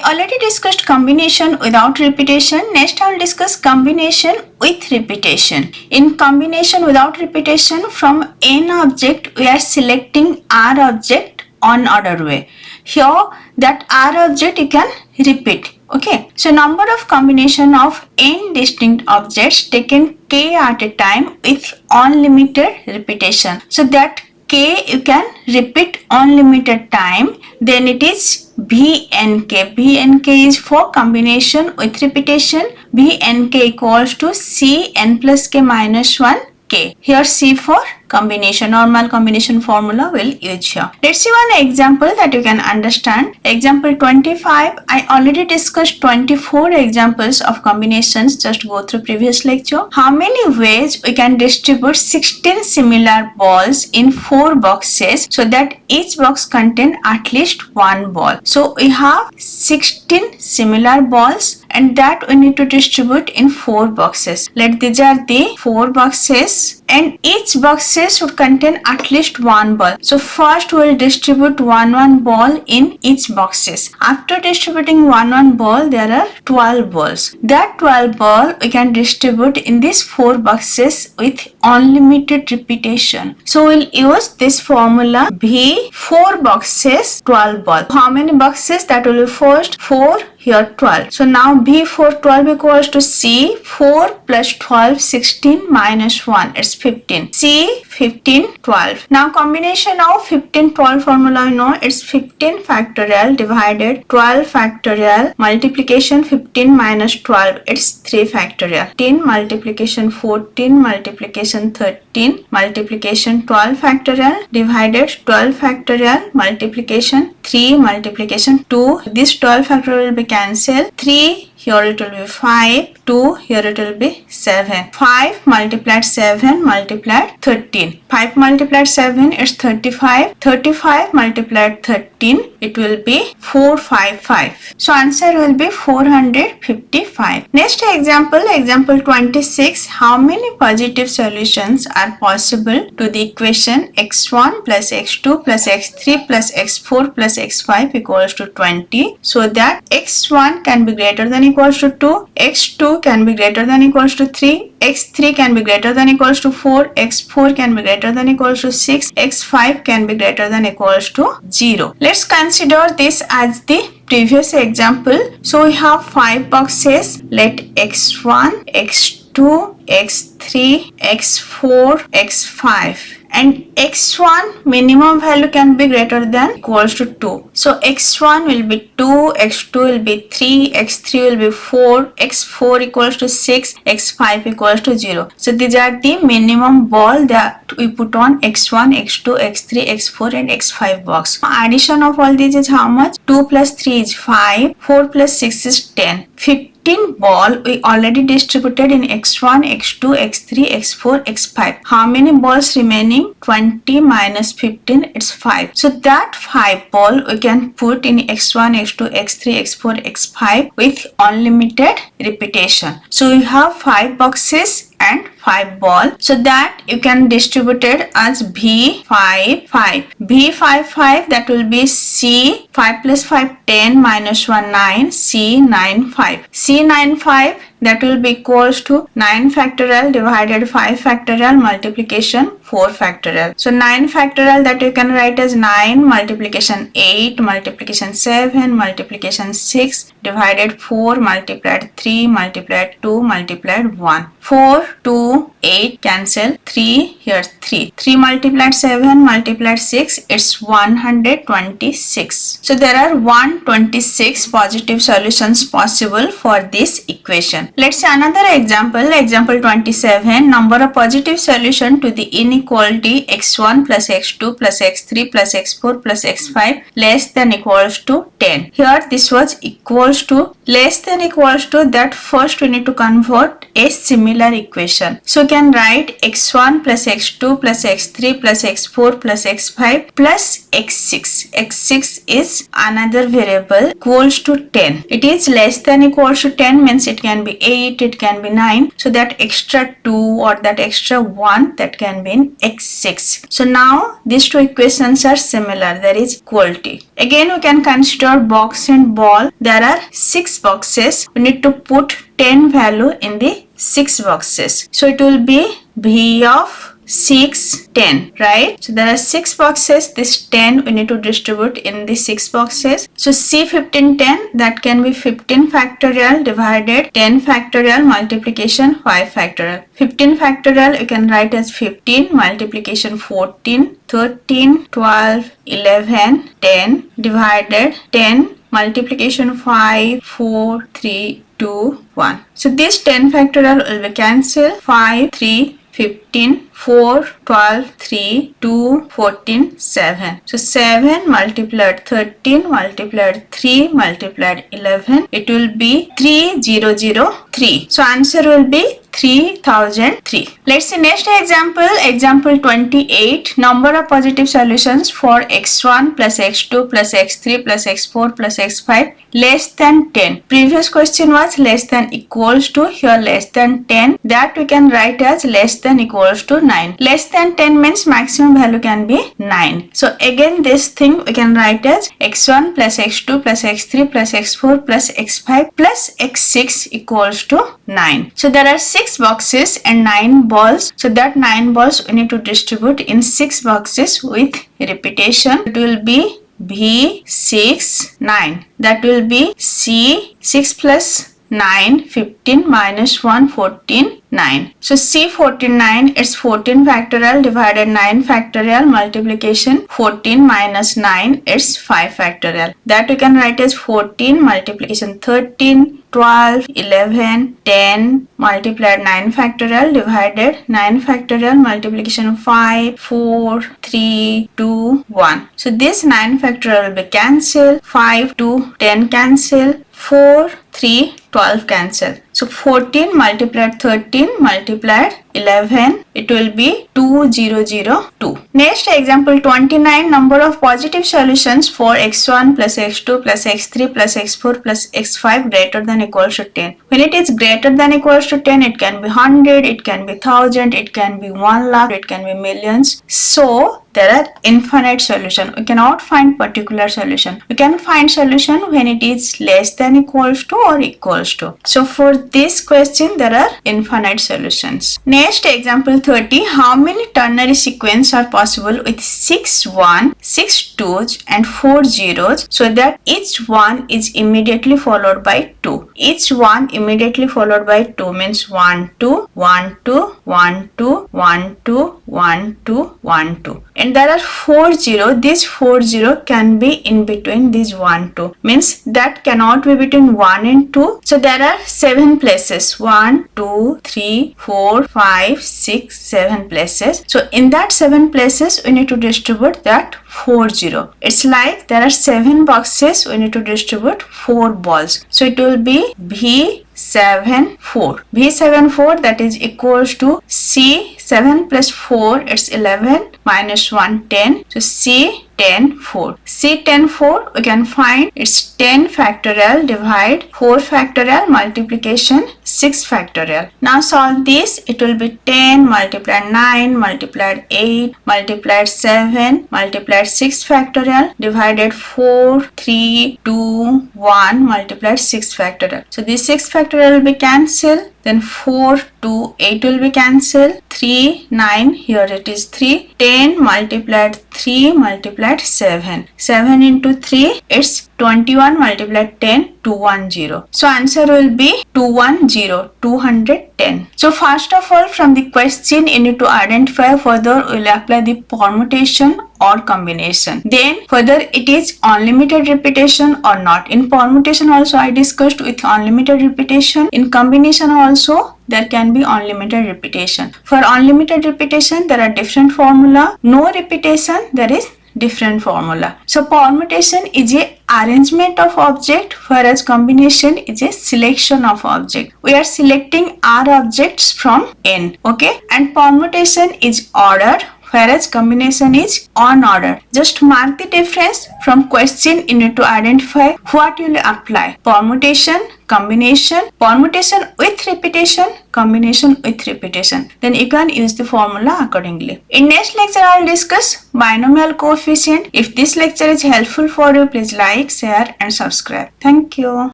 already discussed combination without repetition. Next I will discuss combination with repetition. In combination without repetition, from n object we are selecting r object on order way. Here that r object you can repeat. Okay, so number of combination of n distinct objects taken k at a time with unlimited repetition. So that k you can repeat unlimited time, then it is bnk. Bnk is for combination with repetition. Bnk equals to cn plus k minus 1 k. Here C for combination, normal combination formula will use here. Let's see one example that you can understand. Example 25. I already discussed 24 examples of combinations. Just go through previous lecture. How many ways we can distribute 16 similar balls in 4 boxes so that each box contain at least one ball. So we have 16 similar balls and that we need to distribute in 4 boxes. These are the 4 boxes and each boxes should contain at least one ball. So first we will distribute one ball in each boxes. After distributing one ball, there are 12 balls. That 12 ball we can distribute in these 4 boxes with unlimited repetition. So we'll use this formula B, 4 boxes 12 ball. How many boxes? That will be first 4, here 12. So now B 4 12 equals to C 4 plus 12 16 minus 1, it's 15. C 15 12. Now combination of 15 12 formula you know, it's 15 factorial divided 12 factorial multiplication 15 minus 12, it's 3 factorial. 10 multiplication 14 multiplication 13 multiplication 12 factorial divided 12 factorial multiplication 3 multiplication 2. This 12 factorial will be cancelled. 3 here it will be 5, 2 here it will be 7. 5 multiplied 7 multiplied 13. 5 multiplied 7 is 35. 35 multiplied 13 it will be 455. So answer will be 455. Next example, example 26. How many positive solutions are possible to the equation x1 plus x2 plus x3 plus x4 plus x5 equals to 20? So that x1 can be greater than equals to 2, x2 can be greater than equals to 3, x3 can be greater than equals to 4, x4 can be greater than equals to 6, x5 can be greater than equals to 0. Let's consider this as the previous example. So we have 5 boxes. Let x1, x2, x3, x4, x5 and x1 minimum value can be greater than equals to 2. So x1 will be 2, x2 will be 3, x3 will be 4, x4 equals to 6, x5 equals to 0. So these are the minimum ball that we put on x1, x2, x3, x4 and x5 box. Addition of all these is how much? 2 plus 3 is 5, 4 plus 6 is 10. 15 ball we already distributed in x1, x2, x3, x4, x5. How many balls remaining? 20 minus 15, it's 5. So that 5 ball we can put in x1, x2, x3, x4, x5 with unlimited repetition. So we have 5 boxes and 5 ball, so that you can distribute it as B5 5. B5 5, that will be C 5 plus 5 10 minus 1 9, C 9 5. C 9 5, that will be equals to 9 factorial divided 5 factorial multiplication 4 factorial. So 9 factorial that you can write as 9 multiplication 8 multiplication 7 multiplication 6 divided 4 multiplied 3 multiplied 2 multiplied 1. 4, 2, 8 cancel, 3 here 3. 3 multiplied 7 multiplied 6, it's 126. So there are 126 positive solutions possible for this equation. Let's see another example. Example 27. Number of positive solution to the inequality x1 plus x2 plus x3 plus x4 plus x5 less than equals to 10. Here this was equals to less than equals to, that first we need to convert a similar equation. So we can write x1 plus x2 plus x3 plus x4 plus x5 plus x6. x6 is another variable equals to 10. It is less than equals to 10 means it can be 8, it can be 9. So that extra 2 or that extra 1 that can be in in x6. So now these two equations are similar. There is equality. Again, we can consider box and ball. There are 6 boxes. We need to put 10 value in the 6 boxes. So it will be V of 6, 10, right? So there are 6 boxes. This 10 we need to distribute in the 6 boxes. So C 15, 10, that can be 15 factorial divided 10 factorial multiplication 5 factorial. 15 factorial you can write as 15 multiplication 14, 13, 12, 11, 10 divided 10 multiplication 5, 4, 3, 2, 1. So this 10 factorial will be cancelled. 5, 3, 15, 4, 12, 3, 2, 14, 7. So 7 multiplied 13 multiplied 3 multiplied 11. It will be 3003. So answer will be 3003. Let's see next example. Example 28. Number of positive solutions for x1 plus x2 plus x3 plus x4 plus x5 less than 10. Previous question was less than equals to. Here less than 10. That we can write as less than equals to 9. Less than 10 means maximum value can be 9. So again this thing we can write as x1 plus x2 plus x3 plus x4 plus x5 plus x6 equals to 9. So there are 6 boxes and 9 balls. So that 9 balls we need to distribute in 6 boxes with repetition. It will be B6, 9. That will be C, 6 plus 9, 15 minus 1, 14, 9. So C 49, it's 14 factorial divided 9 factorial multiplication 14 minus 9, it's 5 factorial. That we can write as 14 multiplication 13, 12, 11, 10 multiplied 9 factorial divided 9 factorial multiplication 5, 4, 3, 2, 1. So this 9 factorial will be cancelled. 5, 2, 10 cancel. 4, 3, 12 cancel. So 14 multiplied 13 multiplied 11, it will be 2002. Next example 29. Number of positive solutions for x1 plus x2 plus x3 plus x4 plus x5 greater than equals to 10. When it is greater than equals to 10, it can be 100, it can be 1000, it can be 1 lakh, it can be millions. So there are infinite solution. We cannot find particular solution. We can find solution when it is less than equals to or equals to. So for this question there are infinite solutions. Next example 30. How many ternary sequence are possible with 6 1, 6 2s and 4 zeros so that each one is immediately followed by 2. Each one immediately followed by 2 means 1 2, 1 2, 1 2, 1 2, 1 2, 1 2. And there are 4 0. This 4 0 can be in between these 1 2. Means that cannot be between 1 and 2. So there are 7 places. 1, 2, 3, 4, 5, 6, 7 places. So in that 7 places we need to distribute that 4 0. It's like there are 7 boxes. We need to distribute 4 balls. So it will be B7 4. B7 4, that is equals to C 7 plus 4, it's 11 minus 1 10. So C 10 4. C 10 4 we can find it's 10 factorial divide 4 factorial multiplication 6 factorial. Now solve this. It will be 10 multiplied 9 multiplied 8 multiplied 7 multiplied 6 factorial divided 4 3 2 1 multiplied 6 factorial. So this 6 factorial will be cancelled. Then 4, 2, 8 will be cancelled. 3, 9, here it is 3. 10 multiplied 3 multiplied 7. 7 into 3, it's 21 multiplied 10, 210. So answer will be 210, 210. So first of all, from the question you need to identify whether we will apply the permutation or combination. Then whether it is unlimited repetition or not. In permutation also I discussed with unlimited repetition. In combination also there can be unlimited repetition. For unlimited repetition there are different formula. No repetition there is different formula. So permutation is a arrangement of object, whereas combination is a selection of object. We are selecting R objects from N. Okay, and permutation is order, whereas combination is on order. Just mark the difference. From question you need to identify what you will apply: permutation, combination, permutation with repetition, combination with repetition. Then you can use the formula accordingly. In next lecture, I will discuss binomial coefficient. If this lecture is helpful for you, please like, share and subscribe. Thank you.